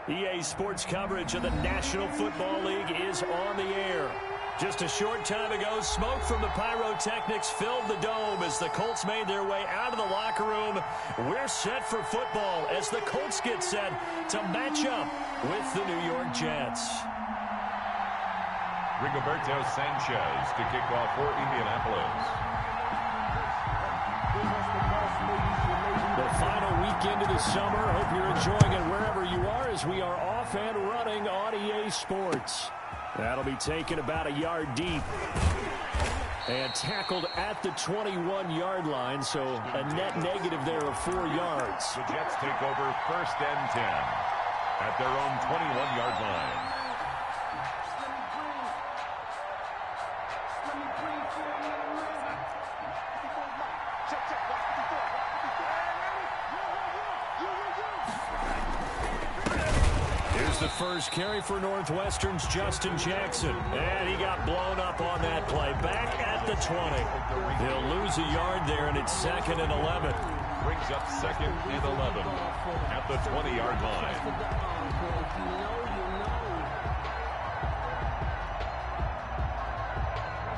EA Sports coverage of the National Football League is on the air. Just a short time ago, smoke from the pyrotechnics filled the dome as the Colts made their way out of the locker room. We're set for football as the Colts get set to match up with the New York Jets. Rigoberto Sanchez to kick off for Indianapolis. The final weekend of the summer. Hope you're enjoying it wherever you are as we are off and running on EA Sports. That'll be taken about a yard deep and tackled at the 21-yard line, so a net negative there of 4 yards. The Jets take over 1st and 10 at their own 21-yard line. The first carry for Northwestern's Justin Jackson. And he got blown up on that play. Back at the 20. He'll lose a yard there, and it's 2nd and 11. Brings up 2nd and 11 at the 20-yard line.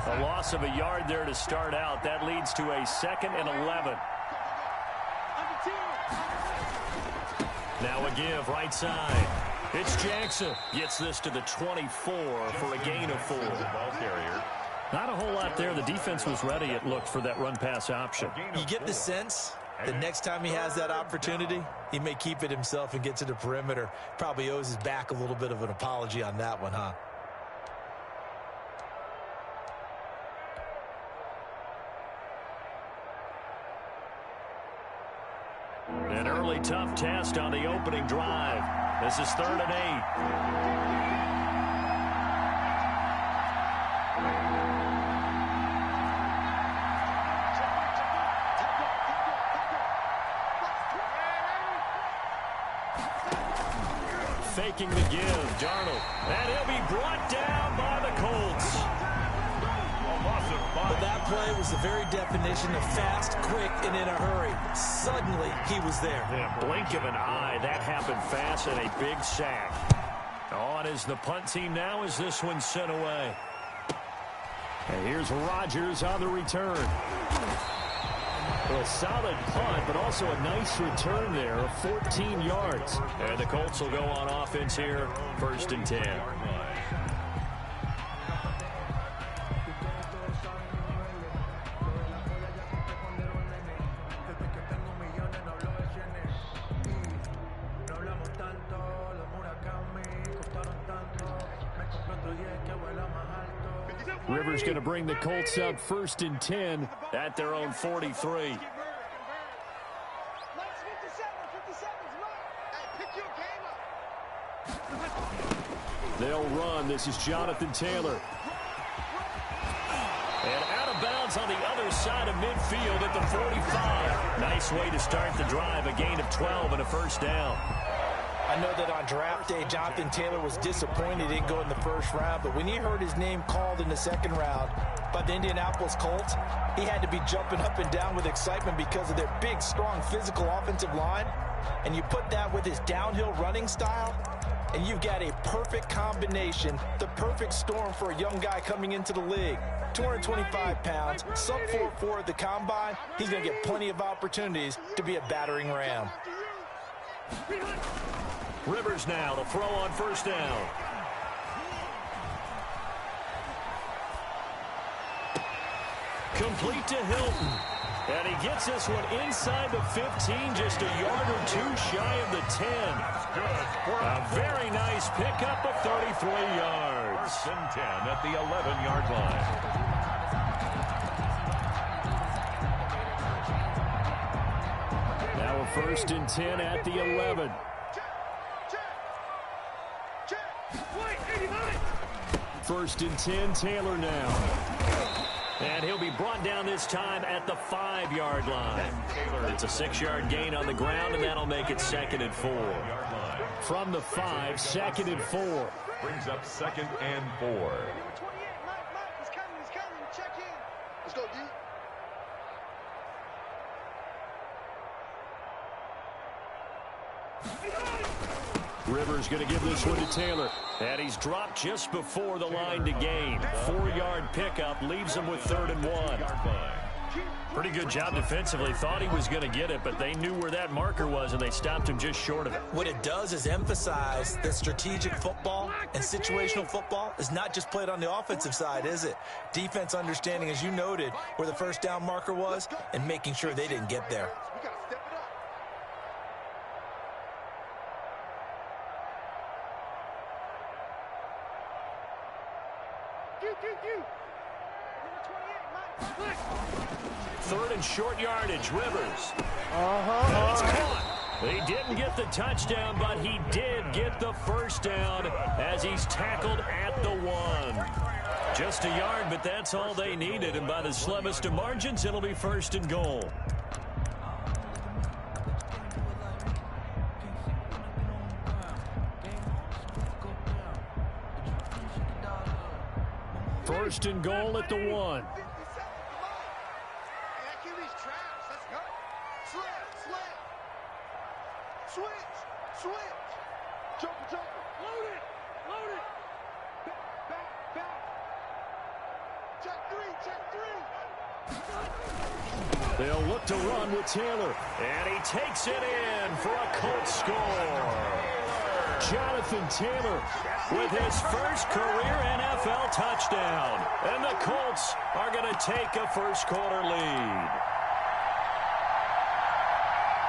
A loss of a yard there to start out. That leads to a 2nd and 11. Now a give right side. It's Jackson. Gets this to the 24 for a gain of 4. Not a whole lot there. The defense was ready, it looked, for that run-pass option. You get the sense that next time he has that opportunity, he may keep it himself and get to the perimeter. Probably owes his back a little bit of an apology on that one, huh? An early tough test on the opening drive. This is 3rd and 8. Faking the give, Darnold. And he'll be brought down by the Colts. But that play was the very definition of fast, quick, and in a hurry. Suddenly, he was there. Yeah, blink of an eye. That happened fast and a big sack. On is the punt team now as this one's sent away. And here's Rodgers on the return. Well, a solid punt, but also a nice return there of 14 yards. And the Colts will go on offense here, 1st and 10. Rivers going to bring the Colts up 1st and 10 at their own 43. They'll run. This is Jonathan Taylor. And out of bounds on the other side of midfield at the 45. Nice way to start the drive. A gain of 12 and a 1st down. I know that on draft day, Jonathan Taylor was disappointed he didn't go in the 1st round, but when he heard his name called in the 2nd round by the Indianapolis Colts, he had to be jumping up and down with excitement because of their big, strong, physical offensive line. And you put that with his downhill running style, and you've got a perfect combination, the perfect storm for a young guy coming into the league. 225 pounds, sub 4.4 at the combine. He's going to get plenty of opportunities to be a battering ram. Rivers now to throw on 1st down. Complete to Hilton. And he gets this one inside the 15, just a yard or 2 shy of the 10. A very nice pickup of 33 yards. 1st and 10 at the 11-yard line. Now a 1st and 10 at the 11. First and 10, Taylor now. And he'll be brought down this time at the 5-yard line. It's a 6-yard gain on the ground, and that'll make it 2nd and 4. From the 5, 2nd and 4. Brings up 2nd and 4. Let's go, D. Rivers going to give this one to Taylor. And he's dropped just before the line to gain. 4-yard pickup leaves him with 3rd and 1. Pretty good job defensively. Thought he was going to get it, but they knew where that marker was, and they stopped him just short of it. What it does is emphasize that strategic football and situational football is not just played on the offensive side, is it? Defense understanding, as you noted, where the first down marker was and making sure they didn't get there. Third and short yardage, Rivers. It's caught. He didn't get the touchdown, but he did get the first down as he's tackled at the 1. Just a yard, but that's all they needed, and by the slimmest of margins, it'll be 1st and goal. First and goal at the 1. Switch. Jumper. Load it. Back. Check three. They'll look to run with Taylor. And he takes it in for a Colts score. Jonathan Taylor with his first career NFL touchdown. And the Colts are going to take a first-quarter lead.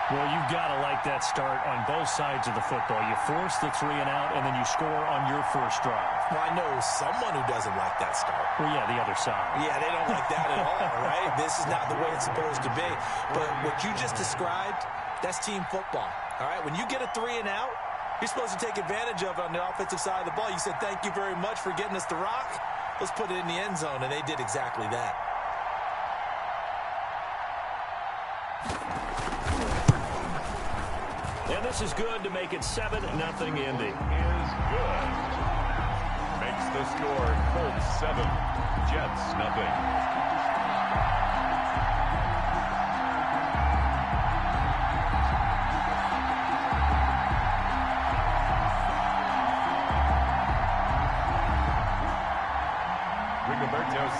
Well, you've got to like that start on both sides of the football. You force the 3 and out, and then you score on your first drive. Well, I know someone who doesn't like that start. Well, yeah, the other side. Yeah, they don't like that at all, right? This is not the way it's supposed to be. But what you just described, that's team football, all right? When you get a 3 and out, you're supposed to take advantage of it on the offensive side of the ball. You said, thank you very much for getting us the rock. Let's put it in the end zone, and they did exactly that. And this is good to make it 7-0 Indy. Is good. Makes the score Colts 7, Jets 0.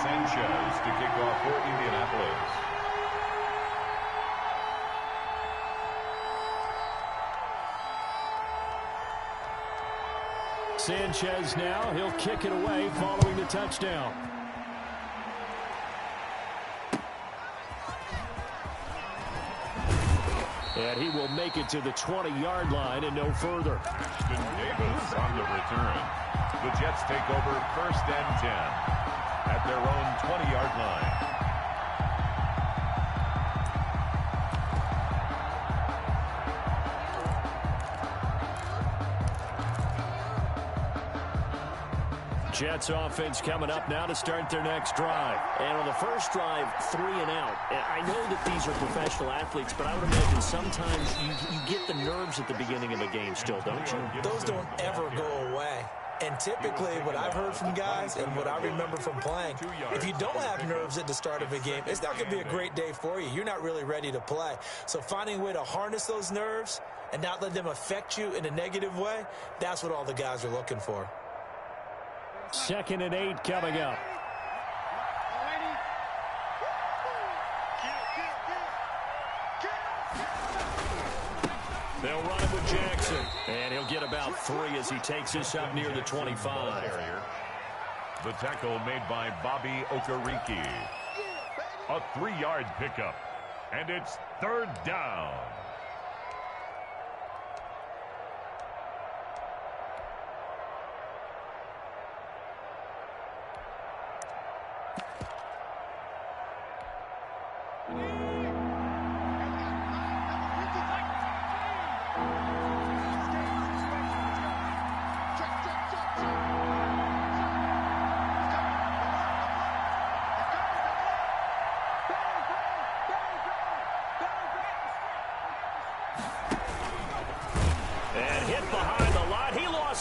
Sanchez to kick off for Indianapolis. Sanchez now, he'll kick it away following the touchdown. And he will make it to the 20-yard line and no further. Ashton Davis on the return. The Jets take over 1st and 10. At their own 20-yard line. Jets offense coming up now to start their next drive. And on the first drive, 3 and out. I know that these are professional athletes, but I would imagine sometimes you get the nerves at the beginning of a game still, don't you? Those don't ever go away. And typically, what I've heard from guys and what I remember from playing, if you don't have nerves at the start of a game, it's not going to be a great day for you. You're not really ready to play. So finding a way to harness those nerves and not let them affect you in a negative way, that's what all the guys are looking for. 2nd and 8 coming up. They'll run it with Jackson. And he'll get about 3 as he takes this up near the 25. The tackle made by Bobby Okereke. A 3-yard pickup. And it's 3rd down.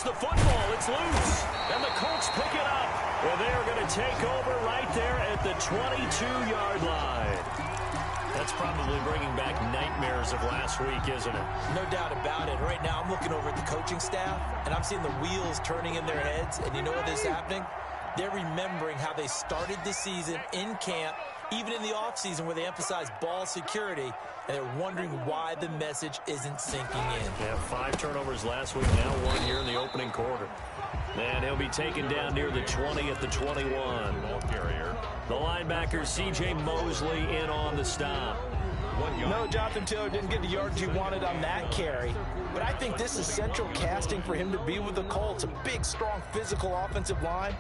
The football, it's loose, and the Colts pick it up. And they are going to take over right there at the 22-yard line. That's probably bringing back nightmares of last week, isn't it? No doubt about it. Right now, I'm looking over at the coaching staff, and I'm seeing the wheels turning in their heads. And you know what is happening? They're remembering how they started the season in camp, even in the offseason where they emphasized ball security, and they're wondering why the message isn't sinking in. Yeah, 5 turnovers last week, now 1 here in the opening quarter. And he'll be taken down near the 20 at the 21. Ball carrier. The linebacker, C.J. Mosley, in on the stop. No, Jonathan Taylor didn't get the yardage he wanted on that carry, but I think this is central casting for him to be with the Colts. A big, strong, physical offensive line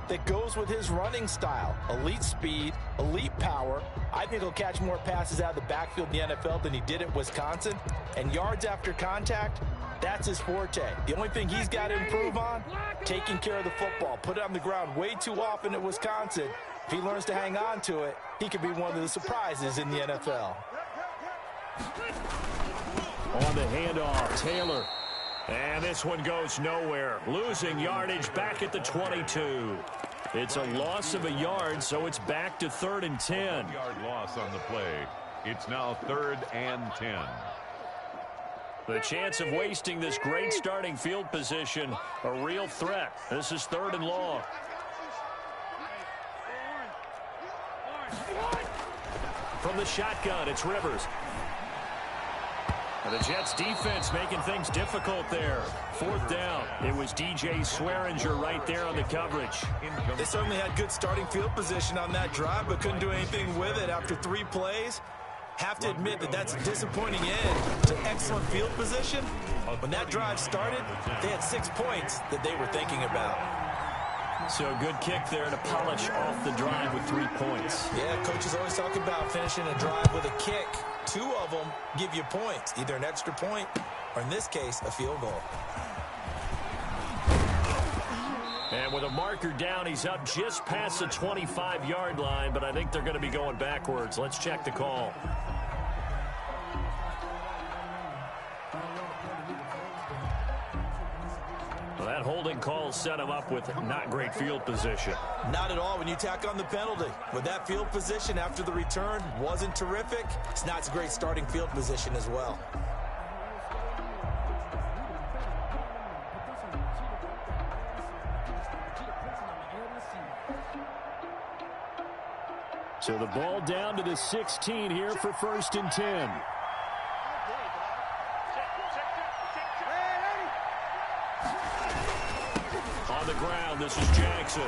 that goes with his running style. Elite speed, elite power. I think he'll catch more passes out of the backfield in the NFL than he did at Wisconsin. And yards after contact, that's his forte. The only thing he's got to improve on, taking care of the football. Put it on the ground way too often at Wisconsin. If he learns to hang on to it, he could be one of the surprises in the NFL. On the handoff, Taylor. And this one goes nowhere. Losing yardage back at the 22. It's a loss of a yard, so it's back to 3rd and 10. Yard loss on the play. It's now 3rd and 10. The chance of wasting this great starting field position, a real threat. This is 3rd and long. From the shotgun, it's Rivers. And the Jets defense making things difficult there. 4th down. It was DJ Swearinger right there on the coverage. They certainly had good starting field position on that drive, but couldn't do anything with it after 3 plays. Have to admit that that's a disappointing end to excellent field position. When that drive started, they had 6 points that they were thinking about. So a good kick there to polish off the drive with 3 points. Yeah, coaches always talk about finishing a drive with a kick. 2 of them give you points, either an extra point or, in this case, a field goal. And with a marker down, he's up just past the 25-yard line, but I think they're going to be going backwards. Let's check the call. Well, that holding call set him up with not great field position. Not at all when you tack on the penalty. With that field position after the return wasn't terrific, it's not a great starting field position as well. So the ball down to the 16 here for 1st and 10. On the ground, this is Jackson.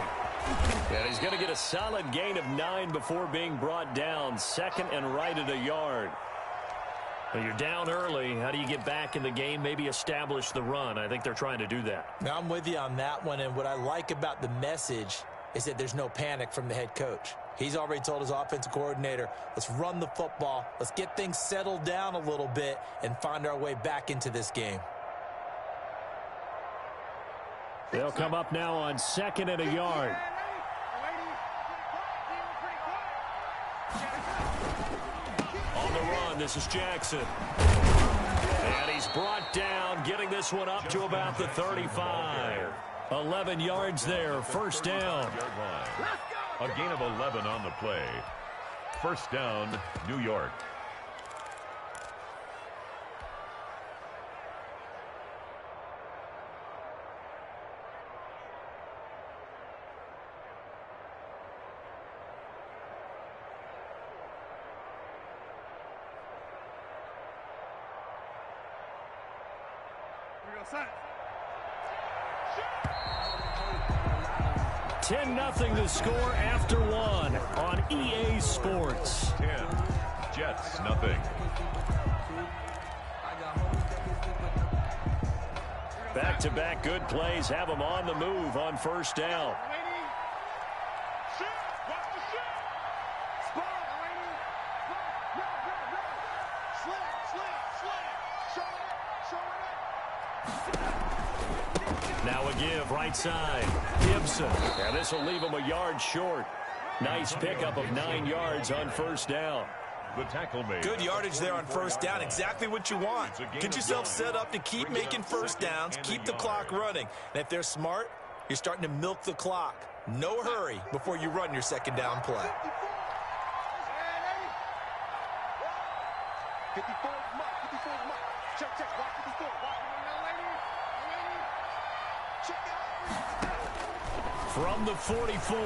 And he's going to get a solid gain of 9 before being brought down. 2nd and right at a yard. Well, you're down early. How do you get back in the game? Maybe establish the run. I think they're trying to do that. Now, I'm with you on that one, and what I like about the message is that there's no panic from the head coach. He's already told his offensive coordinator, let's run the football, let's get things settled down a little bit and find our way back into this game. They'll come up now on 2nd and a yard. On the run, this is Jackson. And he's brought down, getting this one up to about the 35. 11 yards there, 1st down. A gain of 11 on the play. 1st down, New York. Here we go, son. 10-0 the score after 1 on EA Sports. 10, Jets, nothing. Back-to-back good plays have them on the move on 1st down. Now a give, right side. Gibson. And this will leave him a yard short. Nice pickup of 9 yards on 1st down. The tackle made. Good yardage there on 1st down. Exactly what you want. Get yourself set up to keep making 1st downs, keep the clock running. And if they're smart, you're starting to milk the clock. No hurry before you run your 2nd down play. 54 is mark. 54 is mark. Check, check. Watch 54. Watch. Check out. From the 44,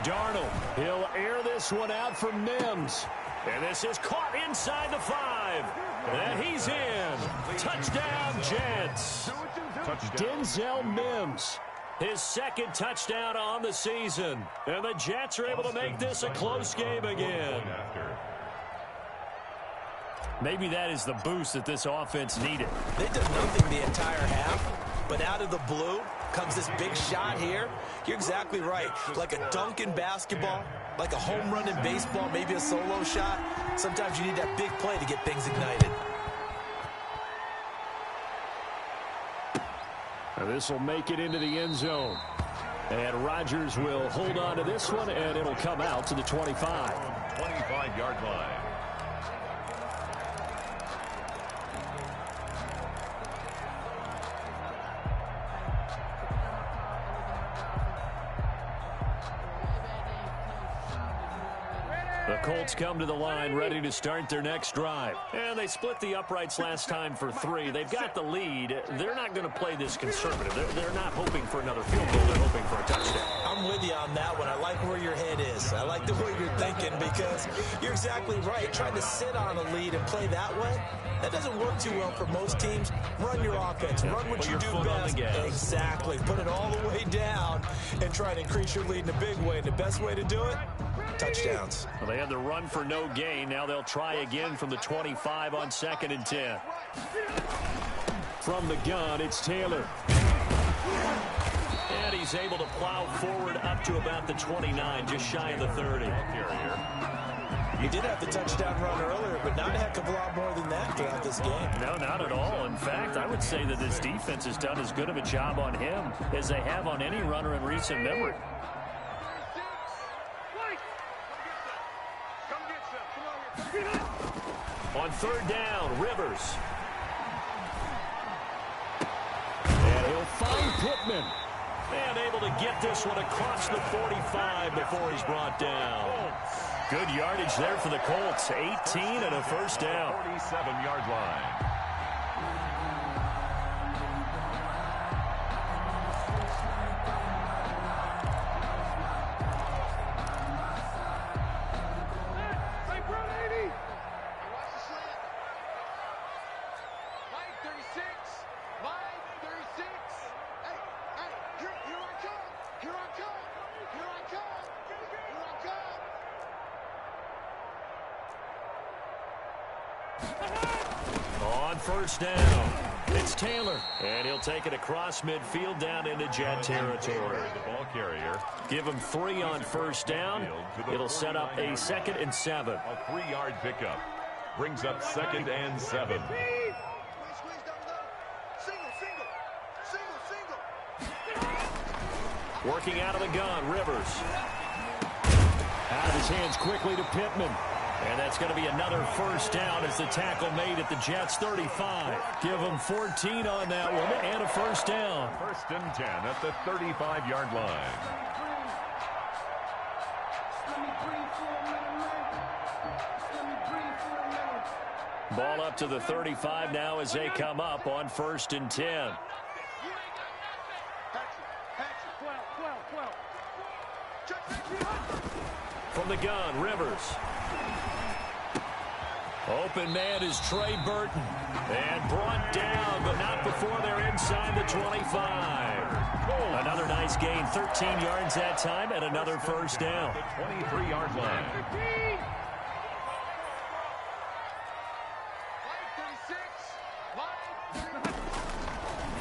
Darnold. He'll air this one out for Mims. And this is caught inside the 5. And he's in. Touchdown, Jets. Denzel Mims. His second touchdown on the season. And the Jets are able to make this a close game again. Maybe that is the boost that this offense needed. They did nothing the entire half, but out of the blue comes this big shot here. You're exactly right. Like a dunk in basketball, like a home run in baseball, maybe a solo shot. Sometimes you need that big play to get things ignited. Now this will make it into the end zone. And Rodgers will hold on to this one, and it'll come out to the 25. 25-yard line. The Colts come to the line ready to start their next drive. And they split the uprights last time for 3. They've got the lead. They're not going to play this conservative. They're not hoping for another field goal. They're hoping for a touchdown. I'm with you on that one. I like where your head is. I like the way you're thinking because you're exactly right. Trying to sit on a lead and play that way, that doesn't work too well for most teams. Run your offense. Run what you do best. Exactly. Put it all the way down and try to increase your lead in a big way. And the best way to do it, touchdowns. Well, they had the run for no gain. Now they'll try again from the 25 on 2nd and 10. From the gun, it's Taylor. And he's able to plow forward up to about the 29, just shy of the 30. He did have the touchdown run earlier, but not a heck of a lot more than that throughout this game. No, not at all. In fact, I would say that this defense has done as good of a job on him as they have on any runner in recent memory. On 3rd down, Rivers. And he'll find Pittman. And able to get this one across the 45 before he's brought down. Good yardage there for the Colts. 18 and a first down. 47-yard line. On 1st down, it's Taylor. And he'll take it across midfield down into Jet territory. The ball carrier. Give him 3 on 1st down. It'll set up a 2nd and 7. A 3-yard pickup. Brings up 2nd and 7. Working out of the gun, Rivers. Out of his hands quickly to Pittman. And that's going to be another 1st down as the tackle made at the Jets' 35. Give them 14 on that one and a 1st down. 1st and 10 at the 35-yard line. Ball up to the 35 now as they come up on 1st and 10. From the gun, Rivers. Open man is Trey Burton. And brought down, but not before they're inside the 25. Another nice gain, 13 yards that time, and another 1st down. The 23-yard line.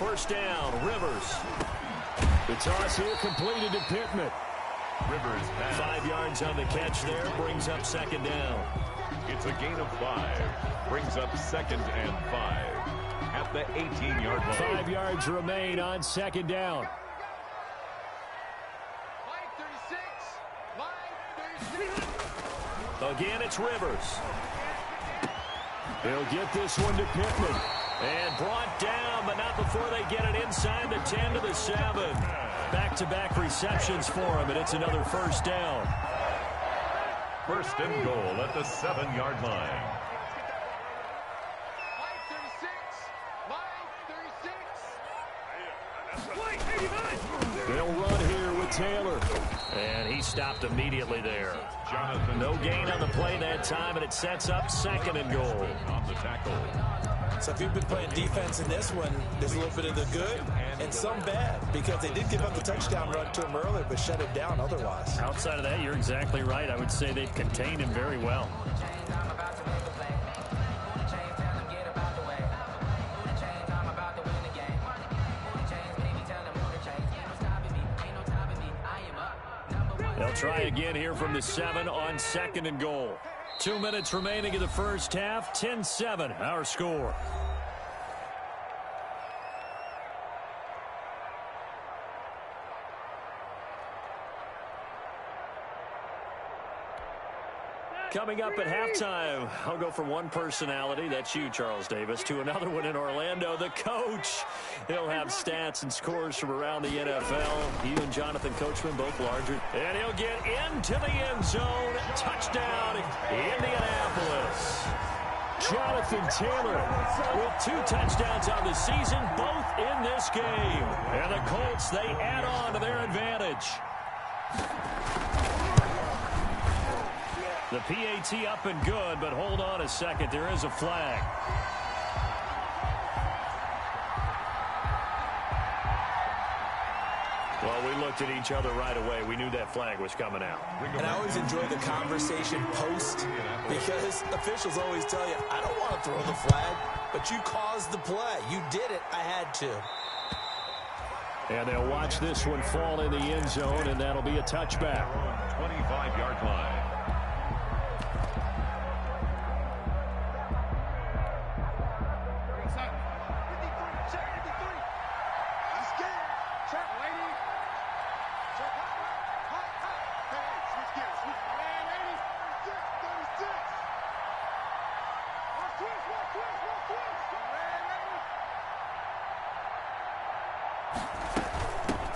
1st down, Rivers. The toss here completed to Pittman. Rivers pass. 5 yards on the catch there, brings up 2nd down. It's a gain of 5. Brings up 2nd and 5 at the 18-yard line. 5 yards remain on 2nd down. Again, it's Rivers. He'll get this one to Pittman. And brought down, but not before they get it inside the 10 to the 7. Back-to-back receptions for him, and it's another 1st down. 1st and goal at the 7-yard line. They'll run here with Taylor. And he stopped immediately there. No gain on the play that time, and it sets up 2nd and goal. On the tackle. So if you've been playing defense in this one, there's a little bit of the good and some bad, because they did give up the touchdown run to him earlier, but shut it down otherwise. Outside of that, you're exactly right. I would say they've contained him very well. They'll try again here from the 7 on 2nd and goal. 2 minutes remaining in the first half. 10-7, our score. Coming up at halftime, I'll go from one personality, that's you, Charles Davis, to another one in Orlando, the coach. He'll have stats and scores from around the NFL. You and Jonathan Coachman, both larger. And he'll get into the end zone. Touchdown, Indianapolis. Jonathan Taylor with 2 touchdowns on the season, both in this game. And the Colts, they add on to their advantage. The PAT up and good, but hold on a second. There is a flag. Well, we looked at each other right away. We knew that flag was coming out. And I always enjoy the conversation post, because officials always tell you, I don't want to throw the flag, but you caused the play. You did it. I had to. And they'll watch this one fall in the end zone, and that'll be a touchback. 25-yard line.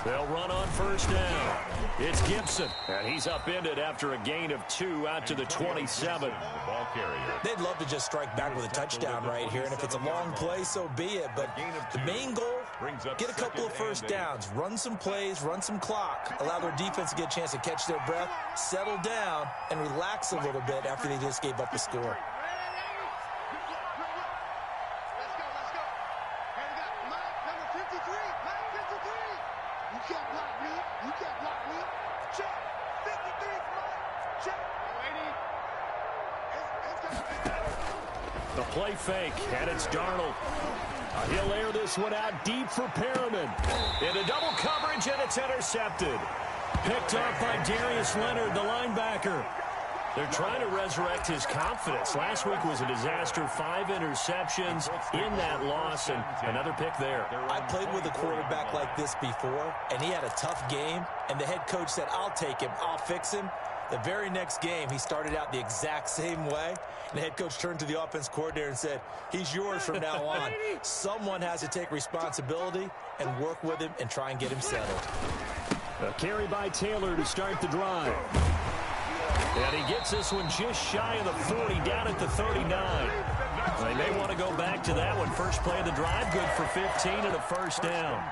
They'll run on first down. It's Gibson, and he's upended after a gain of 2 out to the 27. The ball carrier. They'd love to just strike back with a touchdown right here, and if it's a long play, so be it. But the main goal, get a couple of first downs, run some plays, run some clock, allow their defense to get a chance to catch their breath, settle down, and relax a little bit after they just gave up the score. The play fake, and it's Darnold. He'll air this one out deep for Perriman. Into double coverage, and it's intercepted. Picked off by Darius Leonard, the linebacker. They're trying to resurrect his confidence. Last week was a disaster. 5 interceptions in that loss, and another pick there. I played with a quarterback like this before, and he had a tough game, and the head coach said, I'll take him, I'll fix him. The very next game, he started out the exact same way. And the head coach turned to the offense coordinator and said, he's yours from now on. Someone has to take responsibility and work with him and try and get him settled. A carry by Taylor to start the drive. And he gets this one just shy of the 40, down at the 39. They may want to go back to that one. First play of the drive, good for 15 and a first down.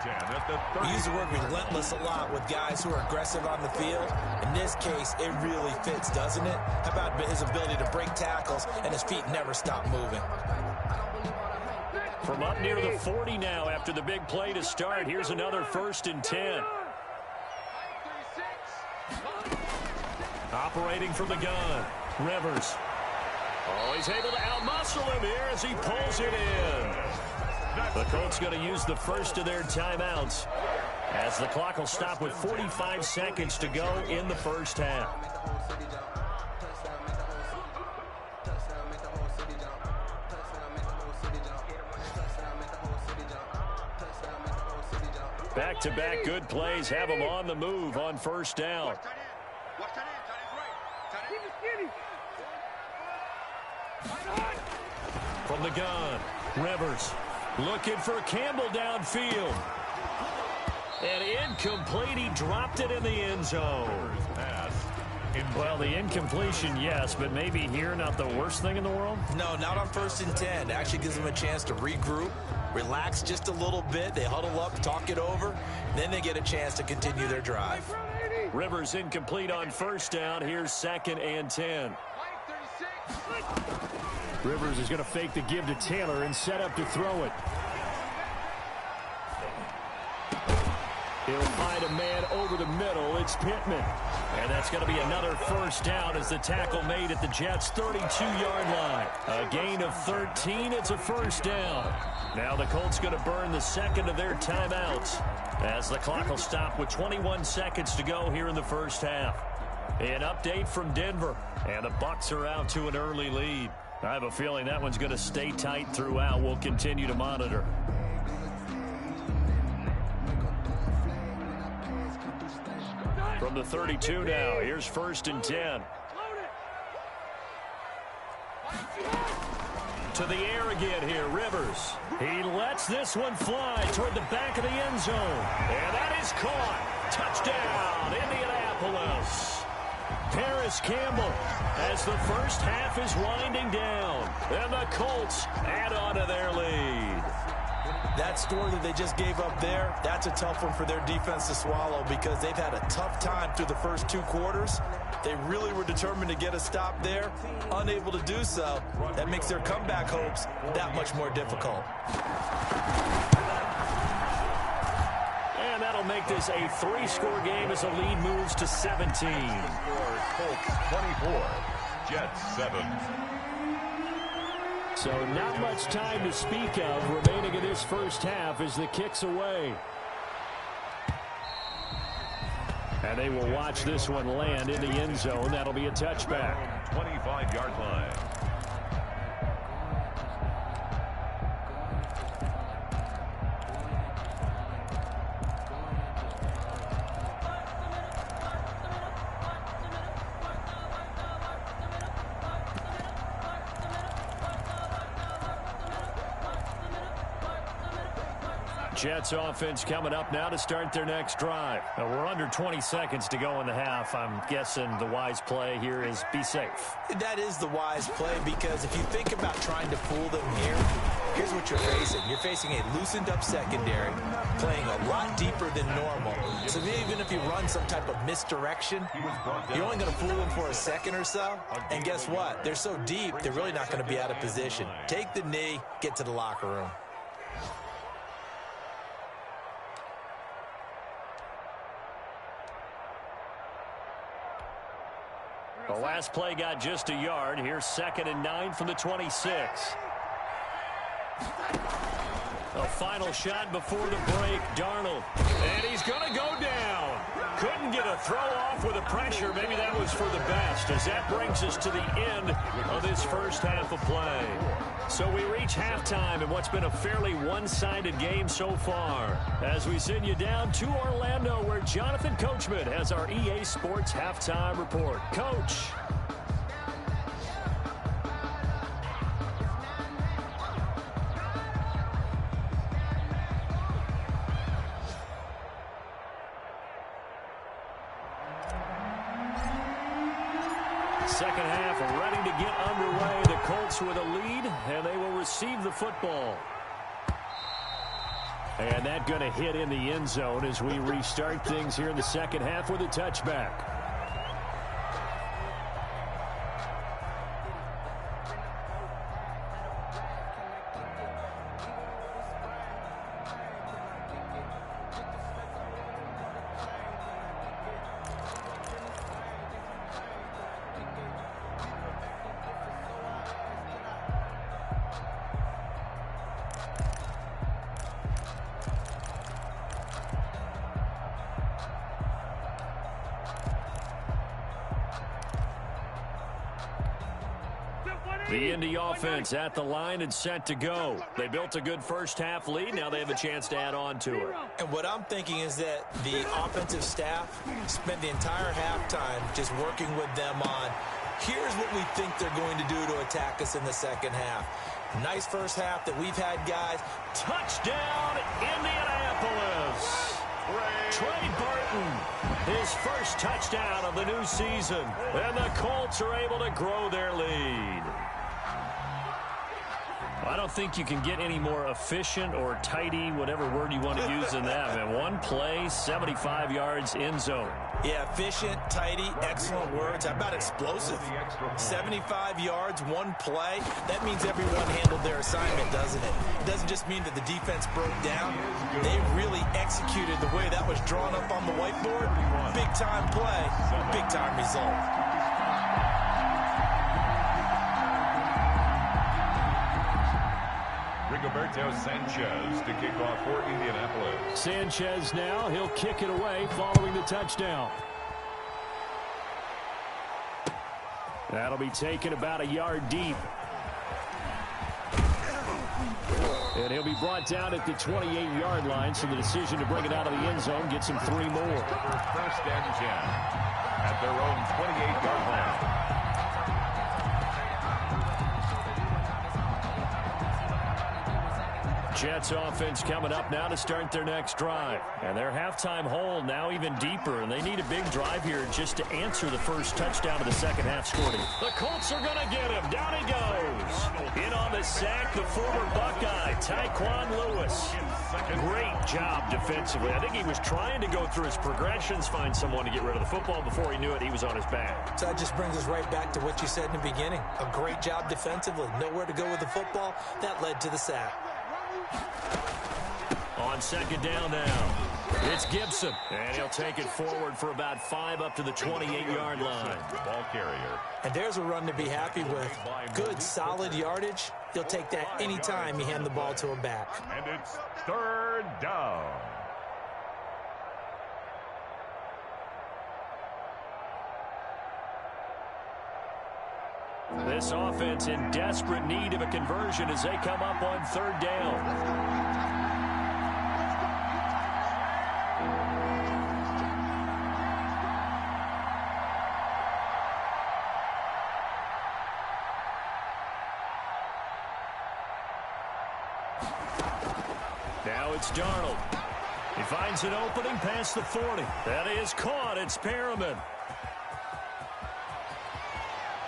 We use the word relentless a lot with guys who are aggressive on the field. In this case, it really fits, doesn't it? How about his ability to break tackles and his feet never stop moving? From up near the 40 now after the big play to start. Here's another 1st and 10. Operating from the gun, Rivers. Oh, he's able to outmuscle him here as he pulls it in. The Colts going to use the first of their timeouts as the clock will stop with 45 seconds to go in the first half. Back-to-back good plays have them on the move on first down. From the gun, Rivers looking for Campbell downfield. And incomplete, he dropped it in the end zone. Well, the incompletion, yes, but maybe here not the worst thing in the world? No, not on 1st and 10. It actually gives them a chance to regroup, relax just a little bit. They huddle up, talk it over. Then they get a chance to continue their drive. Rivers incomplete on first down. Here's 2nd and 10. Rivers is going to fake the give to Taylor and set up to throw it. He'll find a man over the middle. It's Pittman. And that's going to be another first down as the tackle made at the Jets' 32-yard line. A gain of 13. It's a first down. Now the Colts going to burn the second of their timeouts as the clock will stop with 21 seconds to go here in the first half. An update from Denver. And the Bucs are out to an early lead. I have a feeling that one's going to stay tight throughout. We'll continue to monitor. From the 32 now, here's 1st and 10. To the air again here, Rivers. He lets this one fly toward the back of the end zone. And that is caught. Touchdown, Indianapolis. Paris Campbell as the first half is winding down. And the Colts add on to their lead. That score that they just gave up there, that's a tough one for their defense to swallow because they've had a tough time through the first 2 quarters. They really were determined to get a stop there, unable to do so. That makes their comeback hopes that much more difficult. And that'll make this a 3-score game as the lead moves to 17. Colts 24, Jets 7. So not much time to speak of remaining in this first half as the kick's away. And they will watch this one land in the end zone. That'll be a touchback. 25-yard line. Jets offense coming up now to start their next drive. We're under 20 seconds to go in the half. I'm guessing the wise play here is be safe. That is the wise play because if you think about trying to fool them here, here's what you're facing. You're facing a loosened up secondary, playing a lot deeper than normal. So even if you run some type of misdirection, you're only going to fool them for a second or so. And guess what? They're so deep, they're really not going to be out of position. Take the knee, get to the locker room. The last play got just a yard. Here's 2nd and 9 from the 26. A final shot before the break. Darnold. And he's going to go down. Couldn't get a throw off with the pressure. Maybe that was for the best as that brings us to the end of this first half of play. So we reach halftime in what's been a fairly one-sided game so far. As we send you down to Orlando where Jonathan Coachman has our EA Sports halftime report. Coach. Second half ready to get underway. The Colts with a lead, and they will receive the football. And that going to hit in the end zone as we restart things here in the second half with a touchback. The Indy offense at the line and set to go. They built a good first half lead. Now they have a chance to add on to it. And what I'm thinking is that the offensive staff spent the entire halftime just working with them on, here's what we think they're going to do to attack us in the second half. Nice first half that we've had, guys. Touchdown, Indianapolis. Trey Burton, his first touchdown of the new season. And the Colts are able to grow their lead. I don't think you can get any more efficient or tidy, whatever word you want to use in that. Man, one play, 75 yards, end zone. Yeah, efficient, tidy, excellent words. How about explosive? 75 yards, one play. That means everyone handled their assignment, doesn't it? It doesn't just mean that the defense broke down. They really executed the way that was drawn up on the whiteboard. Big-time play, big-time result. Rigoberto Sanchez to kick off for Indianapolis. Sanchez now, he'll kick it away following the touchdown. That'll be taken about a yard deep. And he'll be brought down at the 28-yard line, so the decision to bring it out of the end zone gets him 3 more. First and 10 at their own 28-yard line. Jets offense coming up now to start their next drive. And their halftime hole now even deeper, and they need a big drive here just to answer the first touchdown of the second half scoring. The Colts are going to get him. Down he goes. In on the sack, the former Buckeye, Tyquan Lewis. Great job defensively. I think he was trying to go through his progressions, find someone to get rid of the football. Before he knew it, he was on his back. So that just brings us right back to what you said in the beginning. A great job defensively. Nowhere to go with the football. That led to the sack. On second down now, it's Gibson. And he'll take it forward for about 5 up to the 28-yard line. Ball carrier. And there's a run to be happy with. Good, solid yardage. He'll take that anytime you hand the ball to him back. And it's third down. This offense in desperate need of a conversion as they come up on third down. Now it's Darnold. He finds an opening past the 40. That is caught. It's Perriman.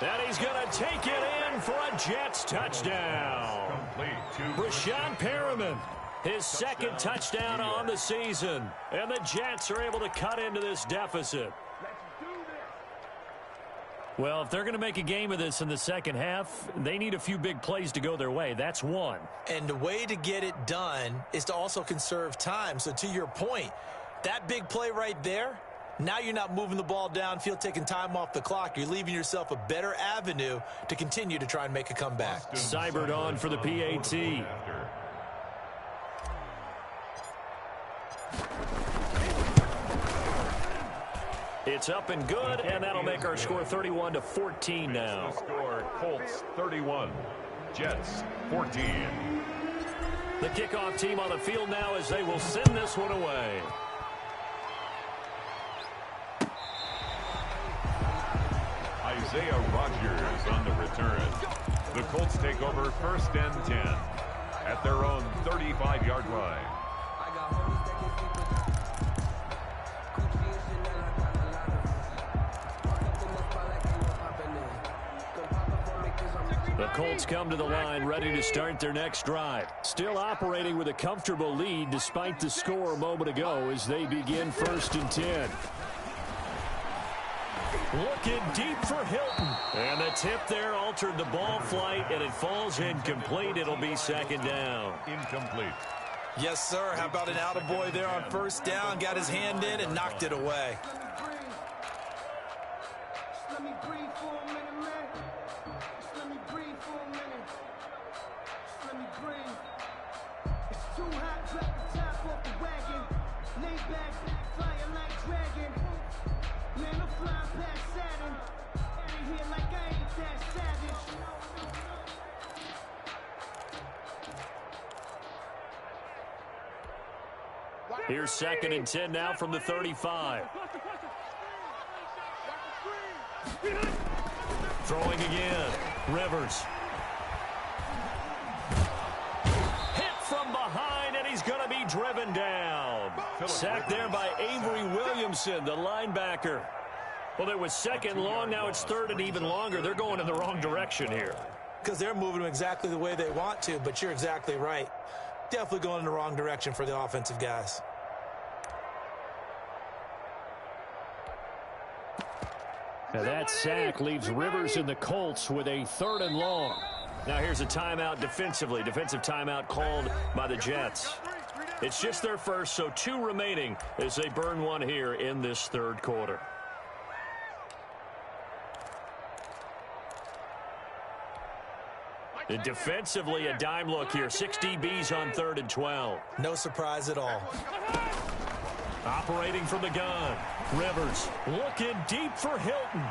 And he's going to take it in for a Jets touchdown. Brashad Perriman, his second touchdown on the season. And the Jets are able to cut into this deficit. Well, if they're going to make a game of this in the second half, they need a few big plays to go their way. That's one. And the way to get it done is to also conserve time. So to your point, that big play right there, now you're not moving the ball downfield, taking time off the clock. You're leaving yourself a better avenue to continue to try and make a comeback. Seibert on for the PAT. It's up and good, and that'll make our score 31-14 now. Score Colts 31, Jets 14. The kickoff team on the field now as they will send this one away. Isaiah Rodgers on the return. The Colts take over first and 10 at their own 35-yard line. The Colts come to the line ready to start their next drive. Still operating with a comfortable lead despite the score a moment ago as they begin first and 10. Looking deep for Hilton. And the tip there altered the ball flight, and it falls incomplete. It'll be second down. Incomplete. Yes, sir. How about an attaboy there on first down? Got his hand in and knocked it away. Let me breathe for a minute, man. Let me breathe for a minute. Let me breathe. It's too hot, drop the top off the wagon. Lay back, flying like dragon. Man, I'm flying past Saturn. Out of here like I ain't that savage. Here's second and 10 now from the 35. Throwing again. Rivers. Hit from behind, and he's going to be driven down. Sacked there by Avery Williamson, the linebacker. Well, it was second long. Now it's third and even longer. They're going in the wrong direction here. because they're moving them exactly the way they want to, but you're exactly right. Definitely going in the wrong direction for the offensive guys. Now that sack leaves Rivers and the Colts with a 3rd and long. Now here's a timeout defensively. Defensive timeout called by the Jets. It's just their first, so 2 remaining as they burn one here in this 3rd quarter. And defensively, a dime look here. 6 DBs on 3rd and 12. No surprise at all. Operating from the gun. Rivers looking deep for Hilton.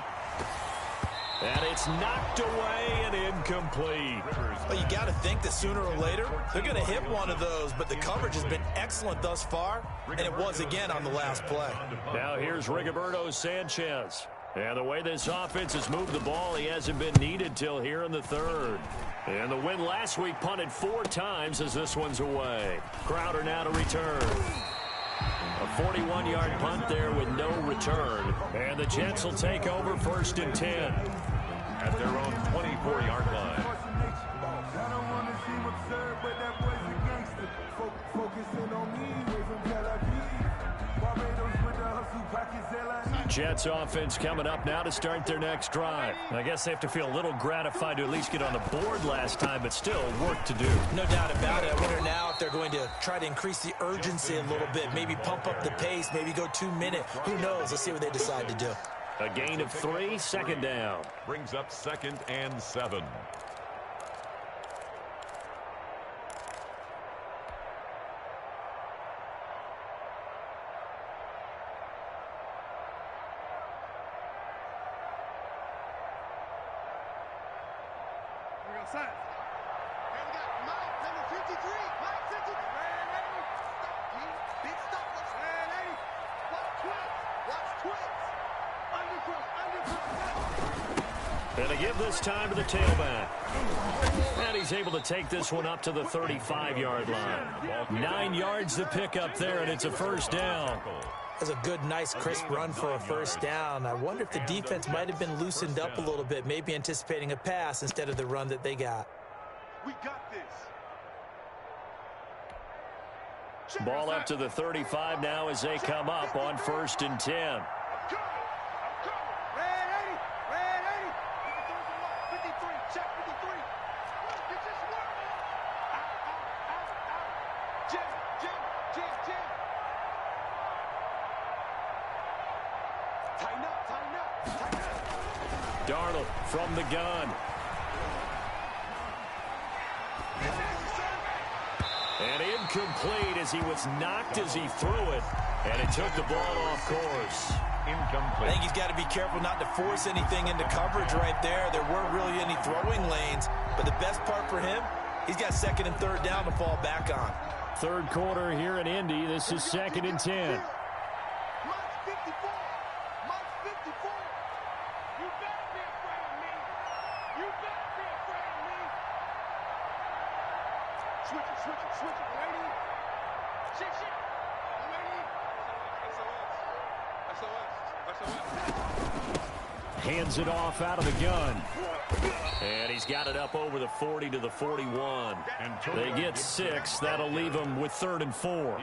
And it's knocked away and incomplete. Well, you got to think that sooner or later, they're going to hit one of those, but the coverage has been excellent thus far, and it was again on the last play. Now here's Rigoberto Sanchez. And the way this offense has moved the ball, he hasn't been needed till here in the 3rd. And the win last week punted 4 times as this one's away. Crowder now to return. A 41-yard punt there with no return. And the Jets will take over 1st and 10. At their own 24-yard line. Jets offense coming up now to start their next drive. I guess they have to feel a little gratified to at least get on the board last time, but still work to do. No doubt about it. I wonder now if they're going to try to increase the urgency a little bit, maybe pump up the pace, maybe go 2-minute. Who knows? Let's see what they decide to do. A gain of 3, 2nd down. Brings up 2nd and 7. And they give this time to the tailback. And he's able to take this one up to the 35-yard line. 9 yards to pick up there, and it's a 1st down. That's a good, nice, crisp run for a 1st down. I wonder if the defense might have been loosened up a little bit, maybe anticipating a pass instead of the run that they got. We got this. Ball up to the 35 now as they come up on 1st and 10. Darnold from the gun. And incomplete as he was knocked as he threw it. And it took the ball off course. Incomplete. I think he's got to be careful not to force anything into coverage right there. There weren't really any throwing lanes. But the best part for him, he's got 2nd and 3rd down to fall back on. 3rd quarter here in Indy. This is 2nd and 10. Hands it off out of the gun. And he's got it up over the 40 to the 41. They get 6. That'll leave them with 3rd and 4.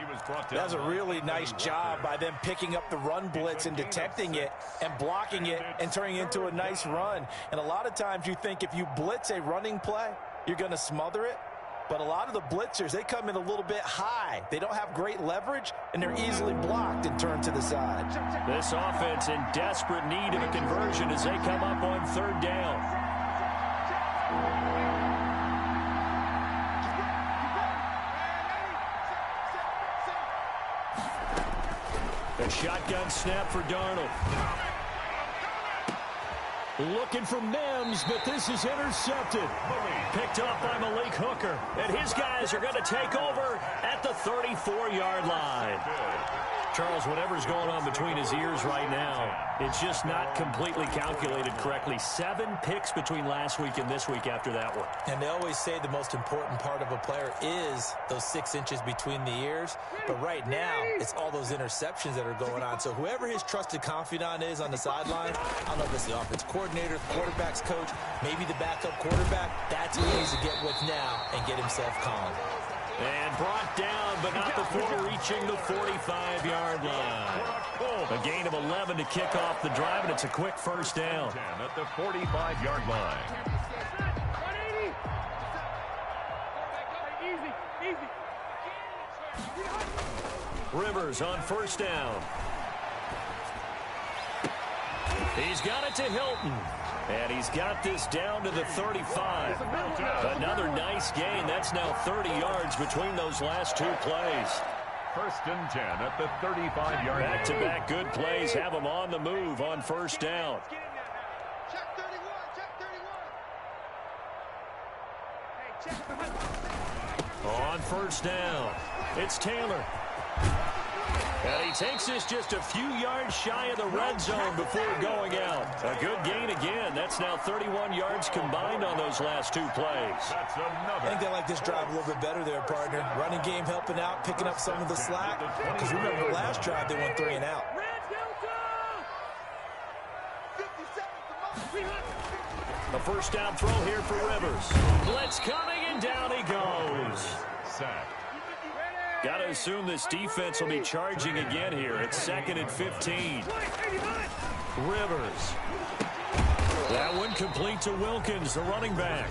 That was a really nice job by them picking up the run blitz and detecting it and blocking it and turning it into a nice run. And a lot of times you think if you blitz a running play, you're going to smother it. But a lot of the blitzers, they come in a little bit high. They don't have great leverage, and they're easily blocked and turned to the side. This offense in desperate need of a conversion as they come up on 3rd down. A shotgun snap for Darnold. Looking for Mims, but this is intercepted. Picked up by Malik Hooker. And his guys are going to take over at the 34-yard line. Charles, whatever's going on between his ears right now, it's just not completely calculated correctly. 7 picks between last week and this week after that one. And they always say the most important part of a player is those 6 inches between the ears. But right now, it's all those interceptions that are going on. So whoever his trusted confidant is on the sideline, I don't know if it's the offense coordinator, the quarterback's coach, maybe the backup quarterback, that's who he needs to get with now and get himself calm. And brought down, but not before reaching the 45-yard line. A gain of 11 to kick off the drive, and it's a quick first down. 10 at the 45-yard line. Rivers on first down. He's got it to Hilton. And he's got this down to the 35. Another nice gain. That's now 30 yards between those last 2 plays. First and 10 at the 35-yard line. Back-to-back good plays have him on the move on first down. Check 31, check 31. On first down, it's Taylor. And he takes this just a few yards shy of the red zone before going out. A good gain again. That's now 31 yards combined on those last 2 plays. That's another. I think they like this drive a little bit better there, partner. Running game helping out, picking up some of the slack. Because remember, the last drive they went 3 and out. A first down throw here for Rivers. Blitz coming, and down he goes. Sack. Got to assume this defense will be charging again here. It's 2nd and 15. Rivers. That one complete to Wilkins, the running back.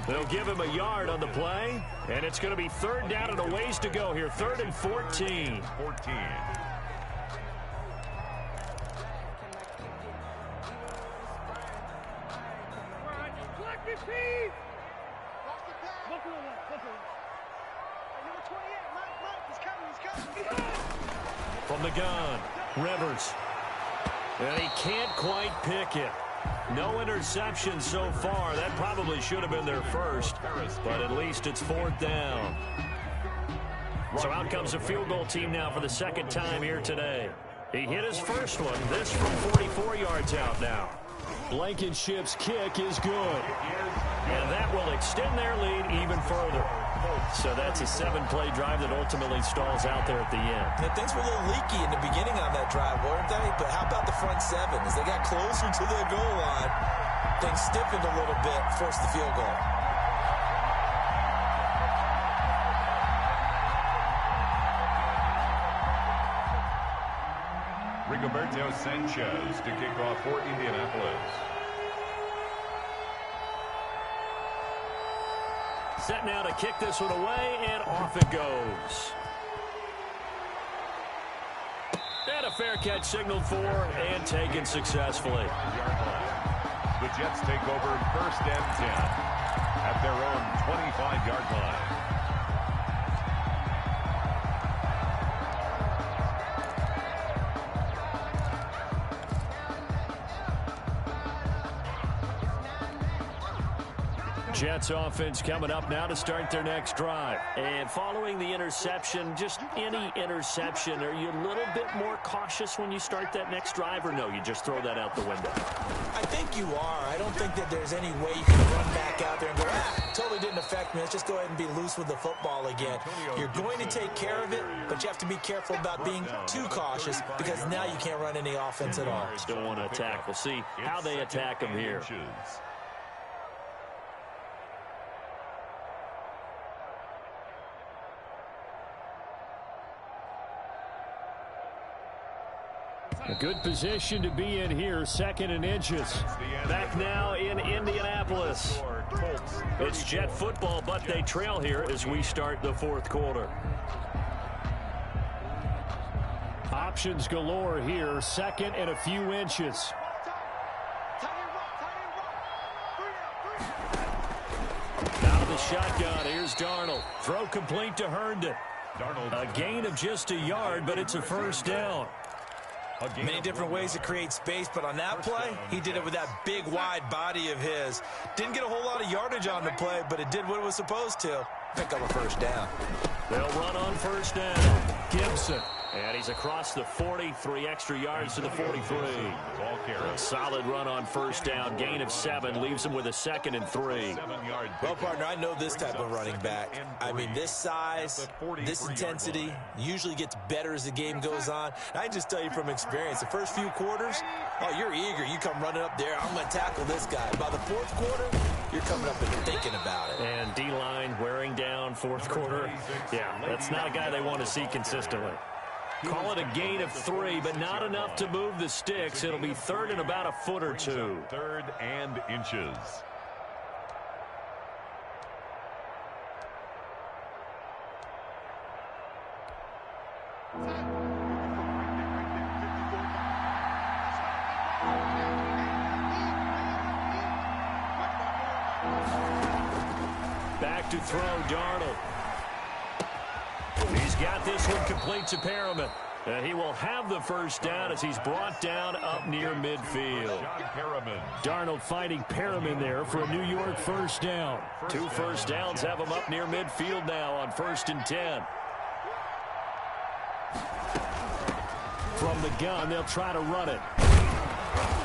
They'll give him a yard on the play, and it's going to be 3rd down and a ways to go here. 3rd and 14. 14. From the gun, Rivers. And he can't quite pick it. No interception so far. That probably should have been their first, but at least it's 4th down. So out comes a field goal team now for the 2nd time here today. He hit his first one. This from 44 yards out now. Blankenship's kick is good. And that will extend their lead even further. So that's a 7-play drive that ultimately stalls out there at the end. And things were a little leaky in the beginning on that drive, weren't they? But how about the front 7? As they got closer to the goal line, things stiffened a little bit, forced the field goal. Rigoberto Sanchez to kick off for Indianapolis. Set now to kick this one away, and off it goes. And a fair catch signaled for and taken successfully. The Jets take over 1st and 10 at their own 25-yard line. Jets offense coming up now to start their next drive. And following the interception, just any interception, are you a little bit more cautious when you start that next drive, or no, you just throw that out the window? I think you are. I don't think that there's any way you can run back out there and go, totally didn't affect me. Let's just go ahead and be loose with the football again. You're going to take care of it, but you have to be careful about being too cautious because now you can't run any offense at all. Still want to attack. We'll see how they attack them here. A good position to be in here, 2nd and inches. Back now in Indianapolis. It's Jet football, but they trail here as we start the 4th quarter. Options galore here, 2nd and a few inches. Out of the shotgun, here's Darnold. Throw complete to Herndon. A gain of just a yard, but it's a first down. Many different ways to create space, but on that play, he did it with that big, wide body of his. Didn't get a whole lot of yardage on the play, but it did what it was supposed to. Pick up a first down. They'll run on first down. Gibson And he's across the 40, 3 extra yards to the 43. Ball carry. Solid run on first down. Gain of 7 leaves him with a 2nd and 3. Well, partner, I know this type of running back. I mean, this size, this intensity usually gets better as the game goes on. And I just tell you from experience, the first few quarters, oh, you're eager. You come running up there. I'm going to tackle this guy. By the fourth quarter, you're coming up and thinking about it. And D-line wearing down fourth quarter. Yeah, that's not a guy they want to see consistently. Call it a gain of 3, but not enough to move the sticks. It'll be 3rd and about a foot or 2. 3rd and inches. Back to throw, Darnold. He's got this one complete to Perriman. He will have the first down as he's brought down up near midfield. Darnold fighting Perriman there for a New York first down. 2 first downs have him up near midfield now on 1st and 10. From the gun, they'll try to run it.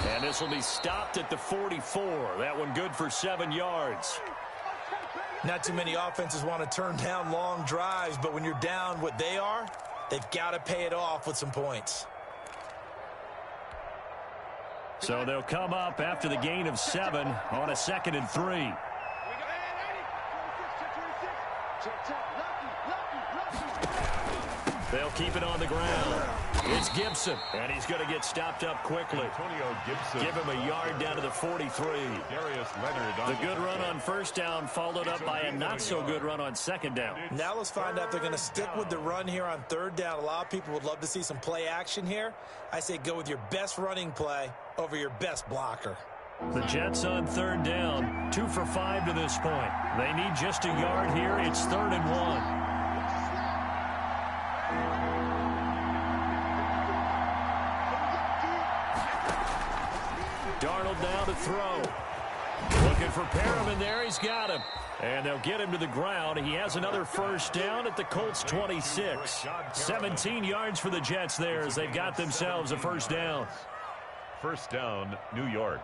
And this will be stopped at the 44. That one good for 7 yards. Not too many offenses want to turn down long drives, but when you're down what they are, they've got to pay it off with some points. So they'll come up after the gain of 7 on a 2nd and 3. They'll keep it on the ground. It's Gibson, and he's going to get stopped up quickly. Antonio Gibson. Give him a yard down to the 43. Darius Leonard on The good run on first down followed up by a not-so-good run on 2nd down. Now let's find out if they're going to stick with the run here on 3rd down. A lot of people would love to see some play action here. I say go with your best running play over your best blocker. The Jets on 3rd down, 2 for 5 to this point. They need just a yard here. It's 3rd and 1. Darnold now to throw. Looking for Perriman there. He's got him. And they'll get him to the ground. He has another first down at the Colts 26. 17 yards for the Jets there as they've got themselves a first down. First down, New York.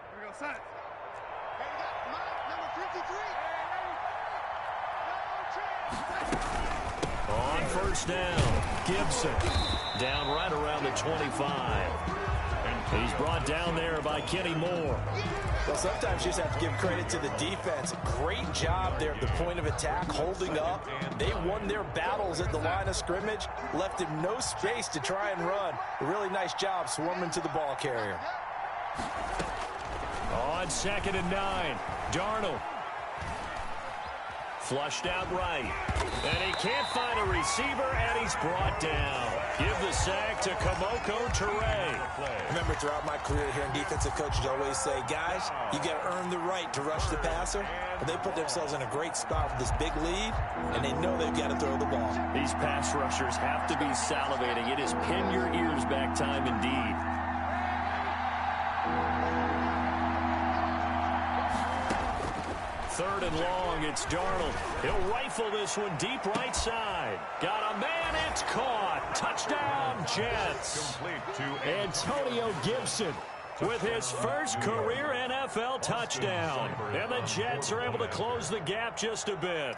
Here we go, Science. Hey, you got number 53. On first down, Gibson down right around the 25. And he's brought down there by Kenny Moore. Well, sometimes you just have to give credit to the defense. Great job there at the point of attack, holding up. They won their battles at the line of scrimmage, left him no space to try and run. A really nice job swarming to the ball carrier. On 2nd and 9, Darnold. Flushed out right. And he can't find a receiver, and he's brought down. Give the sack to Kamoko Toure. Remember, throughout my career here in defensive coaches always say, guys, you got to earn the right to rush the passer. But they put themselves in a great spot with this big lead, and they know they've got to throw the ball. These pass rushers have to be salivating. It is pin your ears back time indeed. Third and long, it's Darnold. He'll rifle this one deep right side. Got a man, it's caught. Touchdown, Jets. Antonio Gibson with his first career NFL touchdown. And the Jets are able to close the gap just a bit.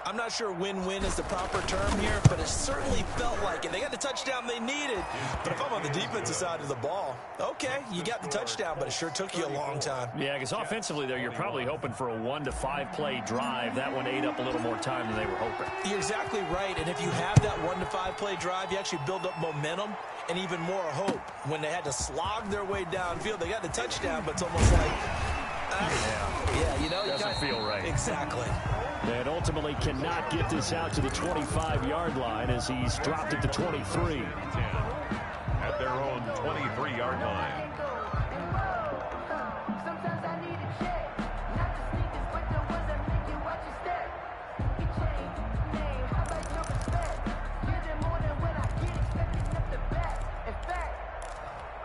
I'm not sure win-win is the proper term here, but it certainly felt like it. They got the touchdown they needed. But if I'm on the defensive side of the ball, okay, you got the touchdown, but it sure took you a long time. Yeah, because offensively there, you're probably hoping for a 1 to 5 play drive. That one ate up a little more time than they were hoping. You're exactly right, and if you have that 1 to 5 play drive, you actually build up momentum and even more hope. When they had to slog their way downfield, they got the touchdown, but it's almost like, yeah, you know, doesn't feel right. Exactly. And ultimately cannot get this out to the 25-yard line as he's dropped at the 23. At their own 23-yard line. Sometimes I need a check, not the sneakers, but the ones that make you watch your step. You change name, how about your respect? Give them more than when I get expected up the back. In fact,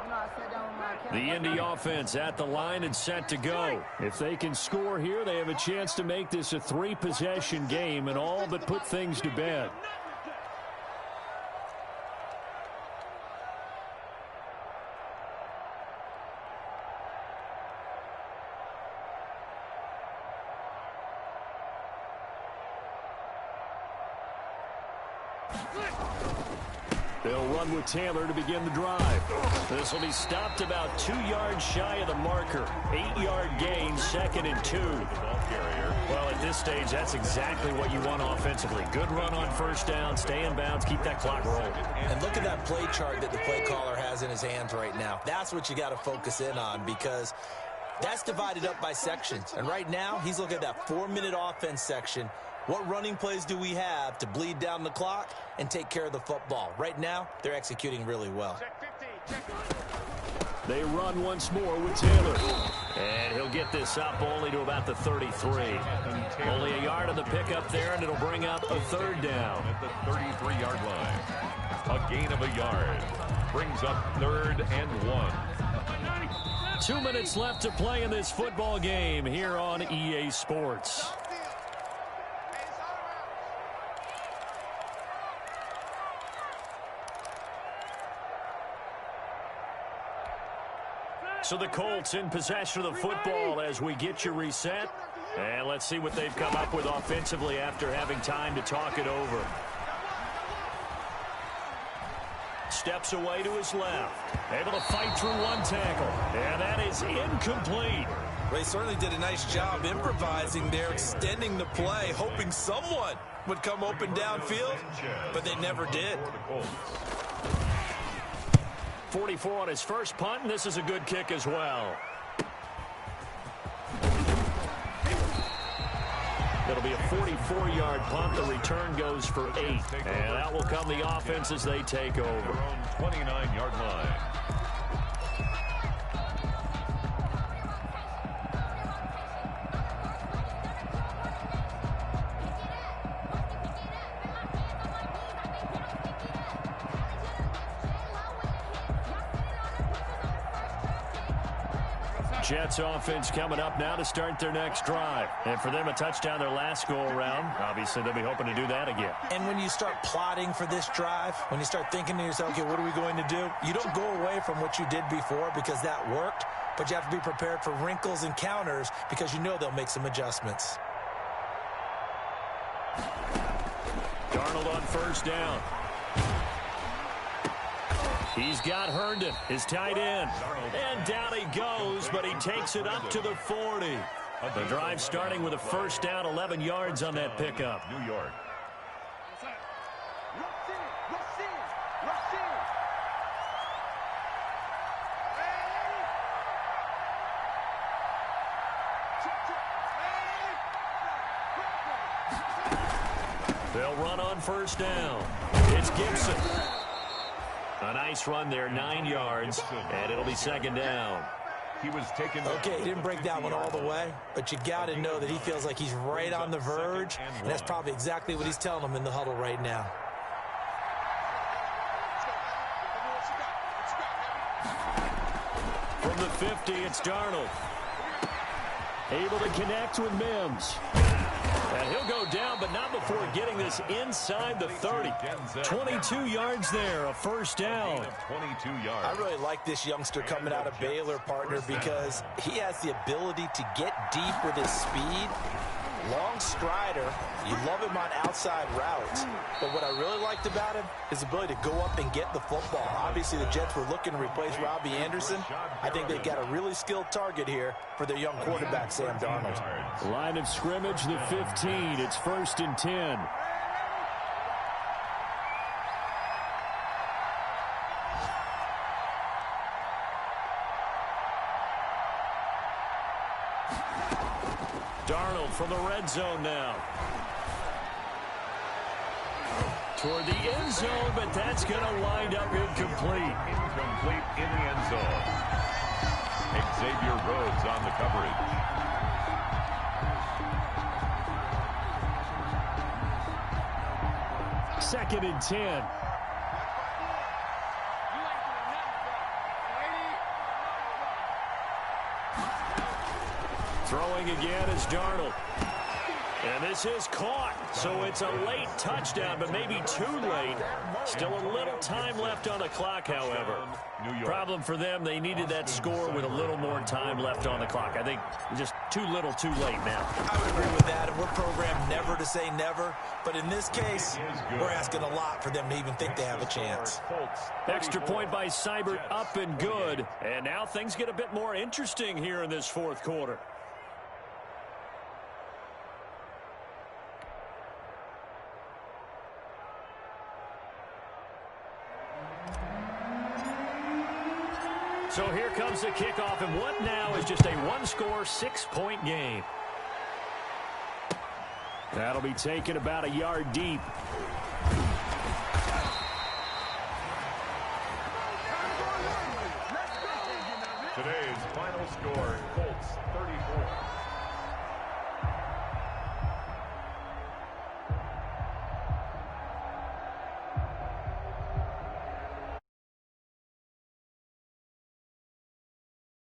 I know I sat down with my account. The Indy offense at the line and set to go. If they can score here, they have a chance to make this a 3-possession game and all but put things to bed. They'll run with Taylor to begin the drive. This will be stopped about 2 yards shy of the marker. 8-yard gain, 2nd and 2. Well, at this stage, that's exactly what you want offensively. Good run on first down, stay in bounds, keep that clock rolling. And look at that play chart that the play caller has in his hands right now. That's what you got to focus in on, because that's divided up by sections. And right now, he's looking at that 4-minute offense section. What running plays do we have to bleed down the clock and take care of the football? Right now, they're executing really well. They run once more with Taylor. And he'll get this up only to about the 33. Only a yard on the pickup there, and it'll bring up a 3rd down. At the 33-yard line. A gain of a yard. Brings up 3rd and 1. 2 minutes left to play in this football game here on EA Sports. So the Colts in possession of the football as we get you reset. And let's see what they've come up with offensively after having time to talk it over. Steps away to his left. Able to fight through one tackle. And that is incomplete. They certainly did a nice job improvising there, extending the play, hoping someone would come open downfield, but they never did. 44 on his first punt, and this is a good kick as well. It'll be a 44-yard punt. The return goes for 8. And out will come the offense as they take over. Their own 29-yard line. Jets offense coming up now to start their next drive. And for them, a touchdown their last go-around. Obviously, they'll be hoping to do that again. And when you start plotting for this drive, when you start thinking to yourself, okay, what are we going to do? You don't go away from what you did before because that worked, but you have to be prepared for wrinkles and counters because you know they'll make some adjustments. Darnold on first down. He's got Herndon, his tight end. And down he goes, but he takes it up to the 40. The drive starting with a first down, 11 yards on that pickup. New York. They'll run on first down. It's Gibson. A nice run there, 9 yards, and it'll be second down. He was taken. Okay, he didn't break that one all the way, but you got to know that he feels like he's right on the verge, and that's probably exactly what he's telling them in the huddle right now. From the 50, it's Darnold. Able to connect with Mims. And he'll go down, but not before getting this inside the 30. 22 yards there, a first down. 22 yards. I really like this youngster coming out of Baylor, partner, because he has the ability to get deep with his speed. Long strider. You love him on outside routes. But what I really liked about him is the ability to go up and get the football. Obviously, the Jets were looking to replace Robbie Anderson. I think they've got a really skilled target here for their young quarterback, Sam Darnold. Line of scrimmage, the 15. It's 1st and 10. Darnold from the red zone now. Toward the end zone, but that's going to wind up incomplete. Incomplete in the end zone. Xavier Rhodes on the coverage. Second and 10. Throwing again is Darnold. And this is caught. So it's a late touchdown, but maybe too late. Still a little time left on the clock, however. Problem for them, they needed that score with a little more time left on the clock. I think just too little, too late now. I would agree with that, and we're programmed never to say never. But in this case, we're asking a lot for them to even think they have a chance. Extra point by Seibert, up and good. And now things get a bit more interesting here in this fourth quarter. So here comes the kickoff, and what now is just a one-score, 6-point game. That'll be taken about a yard deep. Today's final score, Colts 34,